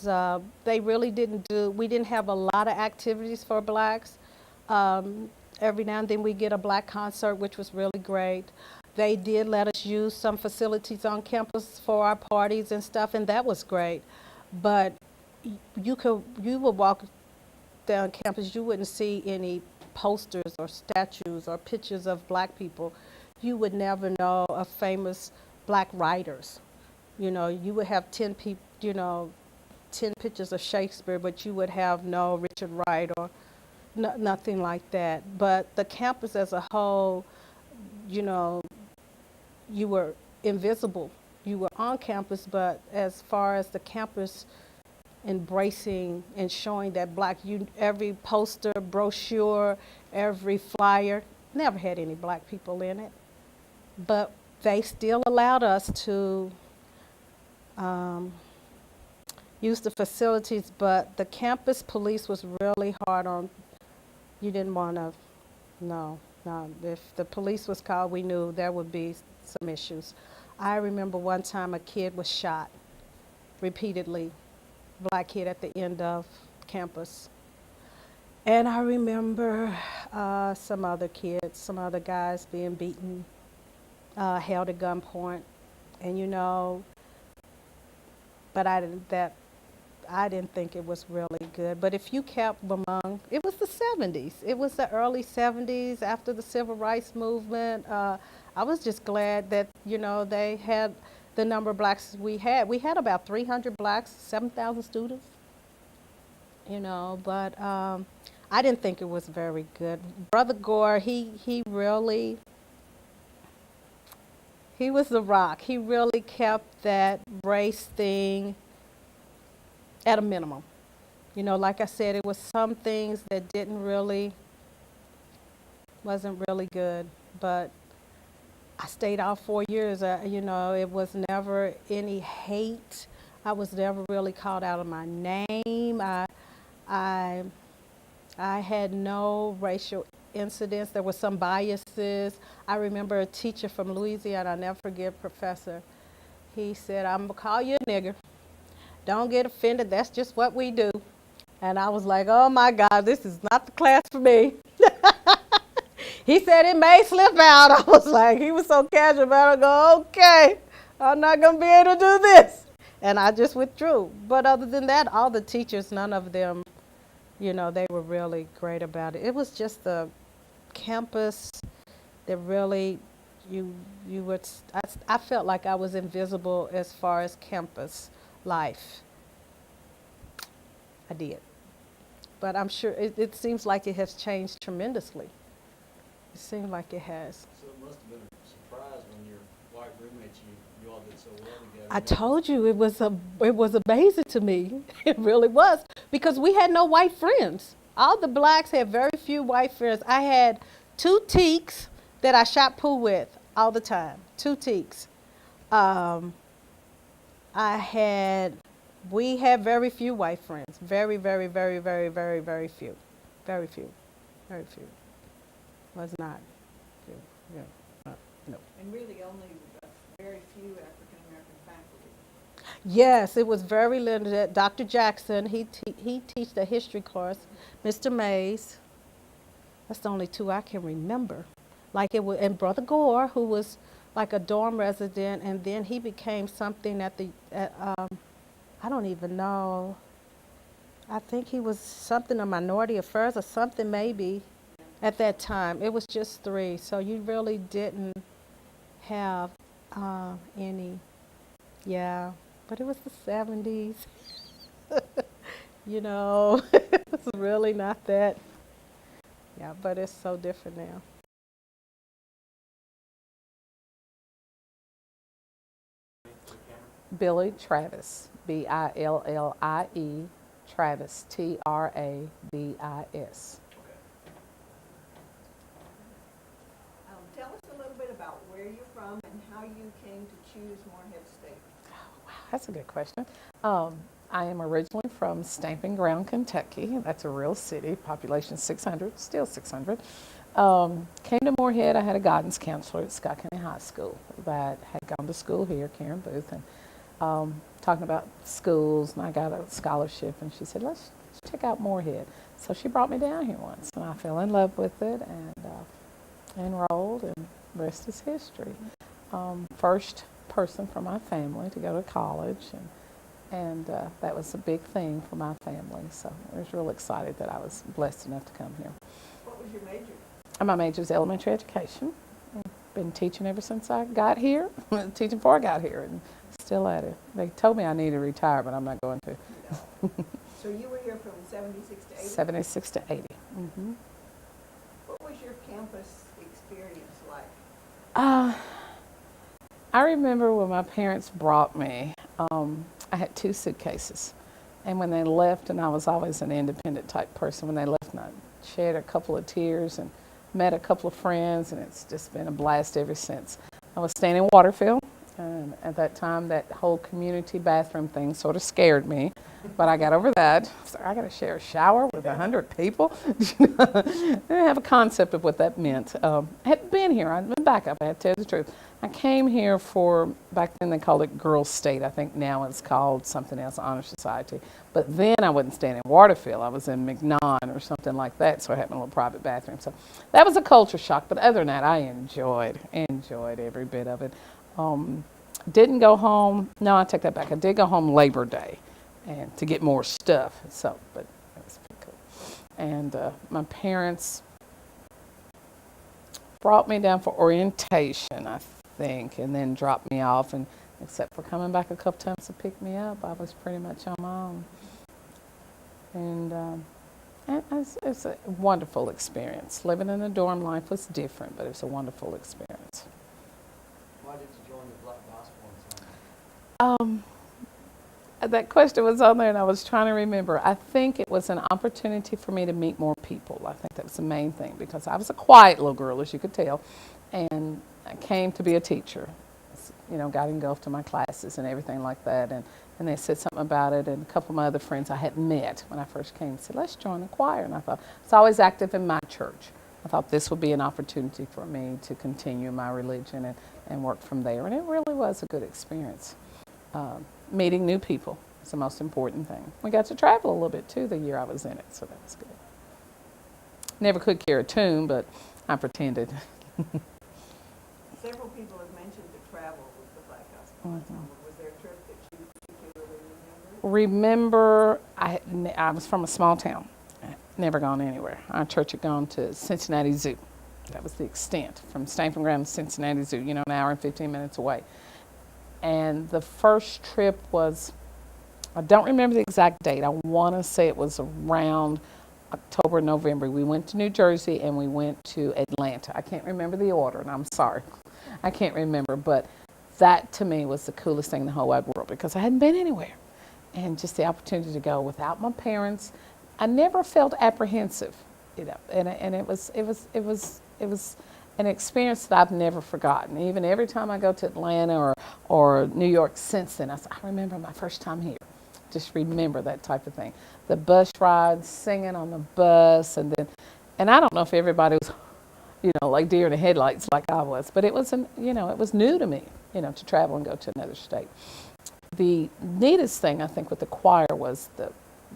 they really we didn't have a lot of activities for blacks. Um, every now and then we get a black concert, which was really great. They did let us use some facilities on campus for our parties and stuff, and that was great. But you would walk down campus, you wouldn't see any posters or statues or pictures of black people. You would never know of famous black writers. You know, you would have 10 people, 10 pictures of Shakespeare, but you would have no Richard Wright or nothing like that. But the campus as a whole, you know, you were invisible. You were on campus, but as far as the campus embracing and showing that every poster, brochure, every flyer never had any black people in it. But they still allowed us to um, use the facilities, but the campus police was really hard on, you didn't want to, no, no. If the police was called, we knew there would be some issues. I remember one time a kid was shot repeatedly, black kid at the end of campus. And I remember some other kids, some other guys being beaten, held at gunpoint. And but I didn't think it was really good. But if you kept it was the 70s. It was the early 70s after the civil rights movement. I was just glad that, they had the number of blacks we had. We had about 300 blacks, 7,000 students, but I didn't think it was very good. Brother Gore, he was the rock. He really kept that race thing at a minimum. Like I said, it was some things that wasn't really good, but I stayed out 4 years. It was never any hate. I was never really called out of my name. I, I had no racial incidents. There were some biases. I remember a teacher from Louisiana, I'll never forget, professor. He said, "I'm going to call you a nigger. Don't get offended. That's just what we do." And I was like, oh my God, this is not the class for me. He said it may slip out. I was like, he was so casual about it. I go, okay, I'm not going to be able to do this. And I just withdrew. But other than that, all the teachers, none of them, they were really great about it. It was just the campus that really, you would, I felt like I was invisible as far as campus life. I did. But I'm sure it seems like it has changed tremendously. It seems like it has. So it must have been a surprise when your white roommates, you all did so well together. I told you it was amazing to me. It really was, because we had no white friends. All the blacks had very few white friends. I had two teaks that I shot pool with all the time. Two teaks. Um, I had we had very few white friends. Very, very, very, very, very, very few. Very few. Very few. Was not. Few. Yeah. No. And really only very few African American faculty. Yes, it was very limited. Dr. Jackson, he teach the history course. Mr. Mays, that's the only two I can remember. Like it was, and Brother Gore, who was like a dorm resident, and then he became something I don't even know. I think he was something of minority affairs or something maybe at that time. It was just three, so you really didn't have any. Yeah, but it was the 70s. It's really not that. Yeah, but it's so different now. Billy Travis, Billie, Travis, Travis. Tell us a little bit about where you're from and how you came to choose Morehead State. Wow, that's a good question. I am originally from Stamping Ground, Kentucky. That's a real city, population 600, still 600. Came to Morehead. I had a guidance counselor at Scott County High School that had gone to school here, Karen Booth, and talking about schools, and I got a scholarship, and she said, let's check out Morehead. So she brought me down here once, and I fell in love with it and enrolled, and rest is history. First person from my family to go to college, and that was a big thing for my family. So I was real excited that I was blessed enough to come here. What was your major? And my major is elementary education. Been teaching ever since I got here, teaching before I got here, and still at it. They told me I need to retire, but I'm not going to. No. So you were here from 76 to 80? 76 to 80. Mm-hmm. What was your campus experience like? I remember when my parents brought me, I had 2 suitcases. And when they left, and I was always an independent type person, when they left, and I shed a couple of tears and met a couple of friends, and it's just been a blast ever since. I was staying in Waterfield, and at that time, that whole community bathroom thing sort of scared me, but I got over that. So I got to share a shower with 100 people. I didn't have a concept of what that meant. I had been here. I'd been back up. I had to tell you the truth. I came here for, back then they called it Girls State. I think now it's called something else, Honor Society. But then I wasn't staying in Waterfield. I was in McNaughton or something like that, so I had my little private bathroom. So that was a culture shock. But other than that, I enjoyed every bit of it. Didn't go home. No, I take that back. I did go home Labor Day, and to get more stuff. So, but it was pretty cool. And my parents brought me down for orientation, I think, and then dropped me off. And except for coming back a couple times to pick me up, I was pretty much on my own. And it's a wonderful experience. Living in a dorm life was different, but it's a wonderful experience. Why did you join the Black Gospel Ensemble? That question was on there, and I was trying to remember. I think it was an opportunity for me to meet more people. I think that was the main thing, because I was a quiet little girl, as you could tell, and I came to be a teacher. You know, got engulfed in my classes and everything like that, and they said something about it, and a couple of my other friends I had met when I first came said, let's join the choir, and I thought, it's always active in my church. I thought this would be an opportunity for me to continue my religion and work from there, and it really was a good experience. Meeting new people is the most important thing. We got to travel a little bit too the year I was in it, so that was good. Never could carry a tune, but I pretended. Several people have mentioned the travel with the Black Gospel Ensemble. Was there a trip that you particularly remember? I was from a small town. Never gone anywhere. Our church had gone to Cincinnati Zoo. That was the extent, from Stamping Ground to Cincinnati Zoo, an hour and 15 minutes away. And the first trip was, I don't remember the exact date. I want to say it was around October, November. We went to New Jersey and we went to Atlanta. I can't remember the order, and I'm sorry. I can't remember, but that to me was the coolest thing in the whole wide world, because I hadn't been anywhere. And just the opportunity to go without my parents, I never felt apprehensive, and it was an experience that I've never forgotten. Even every time I go to Atlanta or New York since then, I remember my first time here. Just remember that type of thing. The bus rides, singing on the bus, and I don't know if everybody was, like deer in the headlights like I was, but it was it was new to me, to travel and go to another state. The neatest thing I think with the choir was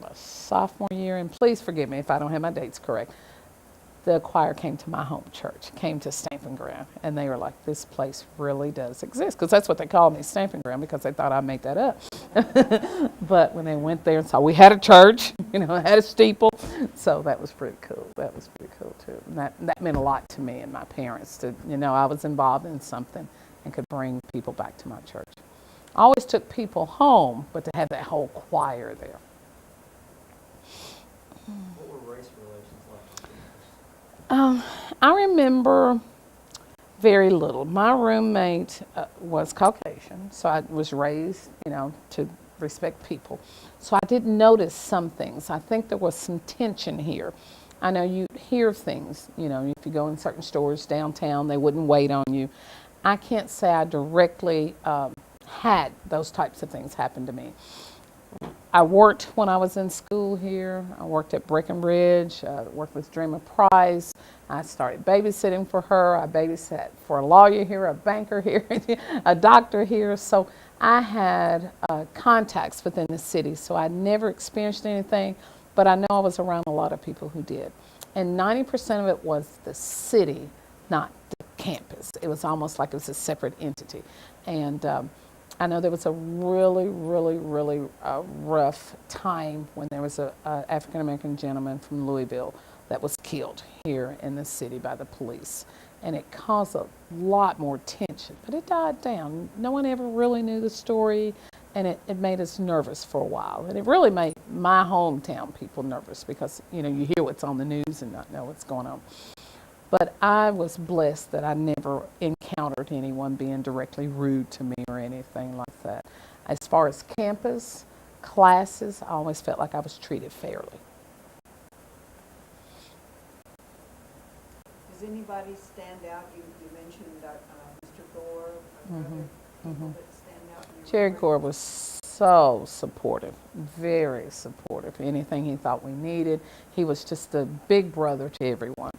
my sophomore year, and please forgive me if I don't have my dates correct. The choir came to my home church, came to Stamping Ground, and they were like, this place really does exist, because that's what they called me, Stamping Ground, because they thought I'd make that up. But when they went there and saw we had a church, had a steeple, so that was pretty cool. That was pretty cool too. And that meant a lot to me and my parents to, I was involved in something and could bring people back to my church. I always took people home, but to have that whole choir there. What were race relations like? I remember very little. My roommate was Caucasian, so I was raised, to respect people. So I did notice some things. I think there was some tension here. I know you hear things, if you go in certain stores downtown, they wouldn't wait on you. I can't say I directly had those types of things happen to me. I worked when I was in school here. I worked at Breckenridge, worked with Dreamer Price. I started babysitting for her. I babysat for a lawyer here, a banker here, a doctor here. So I had contacts within the city, so I never experienced anything, but I know I was around a lot of people who did. And 90% of it was the city, not the campus. It was almost like it was a separate entity. And I know there was a really rough time when there was a African American gentleman from Louisville that was killed here in the city by the police. And it caused a lot more tension, but it died down. No one ever really knew the story, and it made us nervous for a while. And it really made my hometown people nervous because, you know, you hear what's on the news and not know what's going on. But I was blessed that I never encountered anyone being directly rude to me or anything like that. As far as campus, classes, I always felt like I was treated fairly. Does anybody stand out? You mentioned Mr. Gore, other people that stand out in your Jerry work? Gore was so supportive, very supportive. Anything he thought we needed, he was just a big brother to everyone.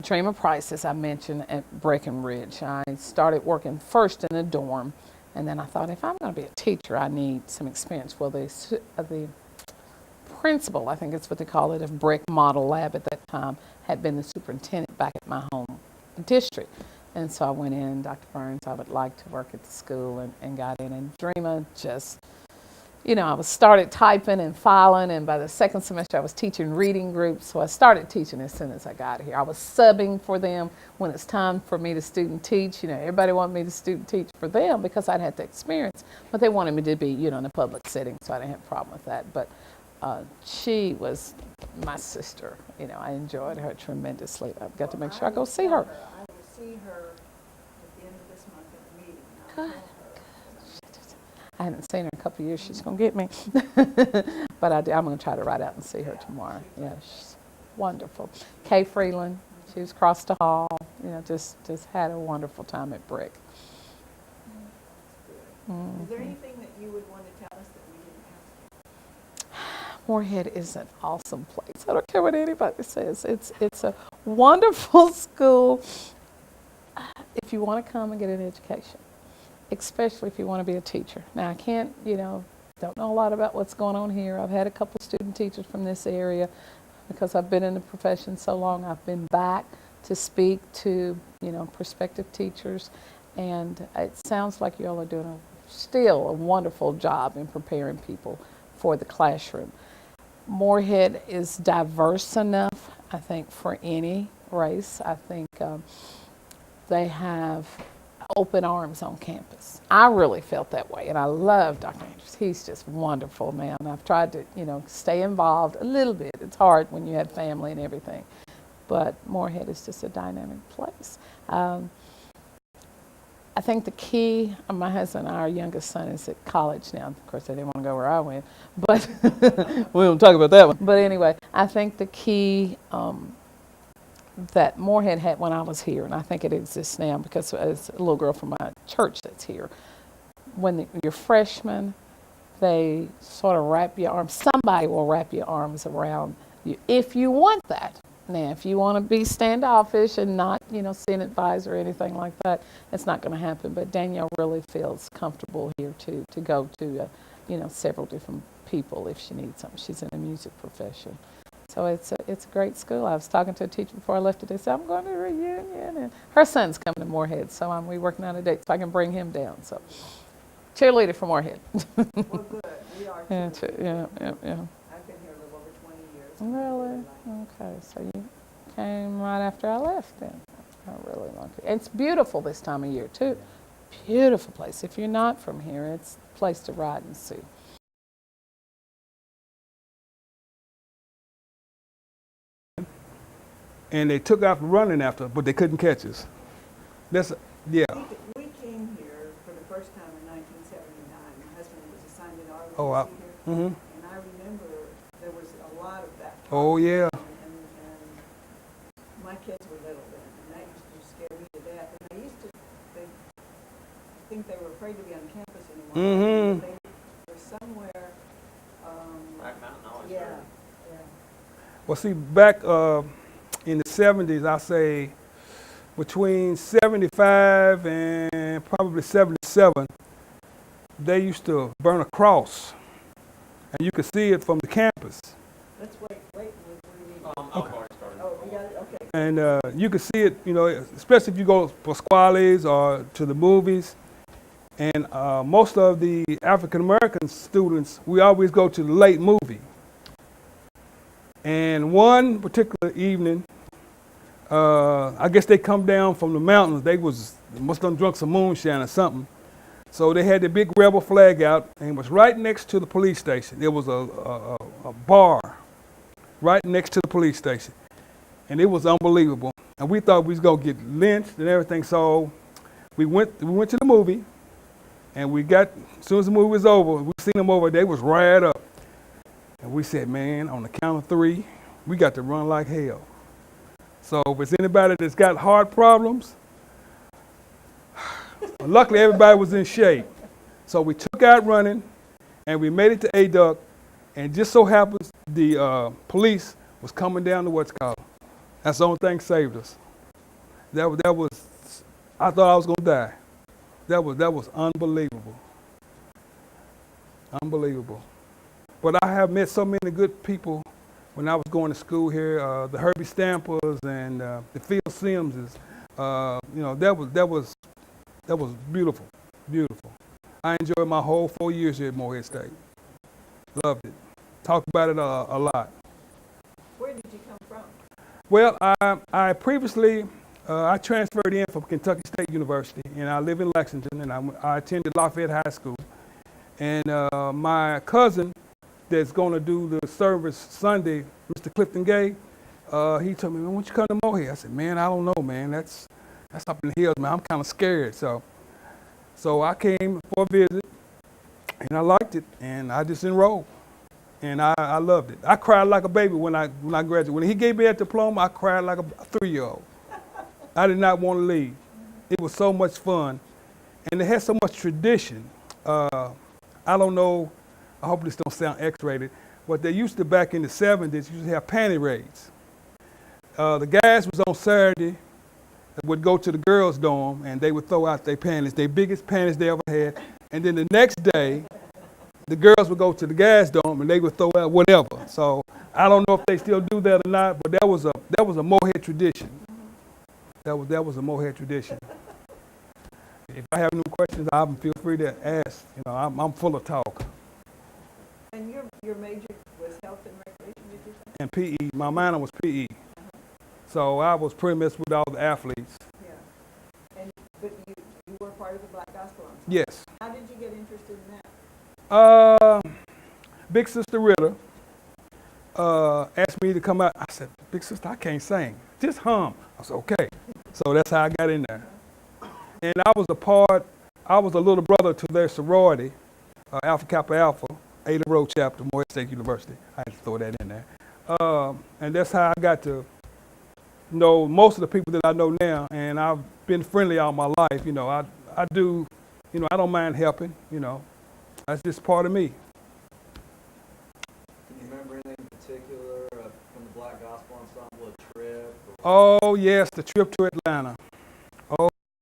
Dreamer Price, as I mentioned, at Breckenridge. I started working first in a dorm, and then I thought, if I'm going to be a teacher, I need some experience. Well, the principal, I think it's what they call it, of Breck Model Lab at that time, had been the superintendent back at my home district. And so I went in, Dr. Burns, I would like to work at the school, and got in. And Dreamer just, you know, I was started typing and filing, and by the second semester I was teaching reading groups, so I started teaching as soon as I got here. I was subbing for them when it's time for me to student teach. You know, everybody wanted me to student teach for them because I'd had the experience, but they wanted me to be, you know, in a public setting, so I didn't have a problem with that. But she was my sister. You know, I enjoyed her tremendously. I've got to make sure I go see her. I will see her at the end of this month at a meeting. I'll tell her. I haven't seen her in a couple of years. She's going to get me. But I'm going to try to ride out and see her tomorrow. Yeah, she's wonderful. Kay Freeland, she was across the hall. You know, just had a wonderful time at Brick. Is there anything that you would want to tell us that we didn't ask? Morehead is an awesome place. I don't care what anybody says. It's a wonderful school if you want to come and get an education, especially if you want to be a teacher. Now, I can't, you know, don't know a lot about what's going on here. I've had a couple student teachers from this area because I've been in the profession so long. I've been back to speak to, you know, prospective teachers, and it sounds like you all are doing still a wonderful job in preparing people for the classroom. Morehead is diverse enough, I think, for any race. I think they have open arms on campus. I really felt that way, and I love Dr. Andrews. He's just wonderful, man. I've tried to, you know, stay involved a little bit. It's hard when you have family and everything, but Morehead is just a dynamic place. I think the key, my husband and our youngest son is at college now. Of course, they didn't want to go where I went, but we won't talk about that one. But anyway, I think the key that Morehead had when I was here, and I think it exists now because as a little girl from my church that's here, when you're freshmen, they sort of wrap your arms, somebody will wrap your arms around you if you want that. Now, if you want to be standoffish and not, you know, see an advisor or anything like that, it's not going to happen. But Danielle really feels comfortable here to go to, you know, several different people if she needs something. She's in the music profession. So it's a great school. I was talking to a teacher before I left today. Said, I'm going to a reunion. And her son's coming to Morehead, so we're working on a date so I can bring him down. So cheerleader for Morehead. Well, good. We are too. Yeah. I've been here a little over 20 years. Really? Okay, so you came right after I left then. I really like it. It's beautiful this time of year too. Beautiful place. If you're not from here, it's a place to ride and see. And they took off running after, but they couldn't catch us. That's, yeah. We came here for the first time in 1979. My husband was assigned an ROTC Oh, wow. here. Mm-hmm. And I remember there was a lot of that. Oh, yeah. And my kids were little then, and that used to scare me to death. And I think they were afraid to be on campus anymore. Mm-hmm. They were somewhere. Black Mountain always Yeah, heard. yeah. Well, see, back in the 70s, I say between 75 and probably 77, they used to burn a cross, and you could see it from the campus. Let's wait, what do you need? I've already started. Oh, you got it, okay. And you could see it, especially if you go for squales or to the movies. And most of the African American students, we always go to the late movie. And one particular evening, I guess they come down from the mountains. They must have drunk some moonshine or something. So they had the big rebel flag out, and it was right next to the police station. There was a bar right next to the police station, and it was unbelievable. And we thought we was gonna get lynched and everything. So we went to the movie, and as soon as the movie was over, we seen them over. They was right up, and we said, man, on the count of 3, we got to run like hell. So if it's anybody that's got heart problems, luckily everybody was in shape. So we took out running, and we made it to Aduc, and just so happens the police was coming down to what's called. That's the only thing saved us. That was, I thought I was gonna die. That was unbelievable. Unbelievable. But I have met so many good people when I was going to school here. The Herbie Stampers and the Phil Simses. That was beautiful, beautiful. I enjoyed my whole 4 years here at Morehead State. Loved it. Talked about it a lot. Where did you come from? Well, I previously, I transferred in from Kentucky State University, and I live in Lexington, and I attended Lafayette High School. And my cousin that's going to do the service Sunday, Mr. Clifton Gay, he told me, man, why don't you come to Morehead? I said, man, I don't know, man. That's up in the hills, man. I'm kind of scared. So I came for a visit, and I liked it, and I just enrolled. And I loved it. I cried like a baby when I graduated. When he gave me that diploma, I cried like a 3-year-old. I did not want to leave. It was so much fun. And it had so much tradition. I don't know, I hope this don't sound X-rated, but they used to, back in the 70s, used to have panty raids. The guys was on Saturday, would go to the girls' dorm, and they would throw out their panties, their biggest panties they ever had. And then the next day, the girls would go to the guys' dorm, and they would throw out whatever. So I don't know if they still do that or not, but that was a Morehead tradition. That was a Morehead tradition. If I have any questions, feel free to ask. I'm full of talk. And your major was health and recreation, did you say? And PE, my minor was PE. So I was pretty much with all the athletes. Yeah. But you were part of the Black Gospel Ensemble. Yes. How did you get interested in that? Big Sister Ritter asked me to come out. I said, Big Sister, I can't sing. Just hum. I said, okay. So that's how I got in there. And I was a little brother to their sorority, Alpha Kappa Alpha, Ada Road chapter, Morehead State University. I had to throw that in there. And that's how I got to know most of the people that I know now. And I've been friendly all my life. I do, I don't mind helping, That's just part of me. Can you remember anything in particular from the Black Gospel Ensemble, a trip? Oh, yes, the trip to Atlanta.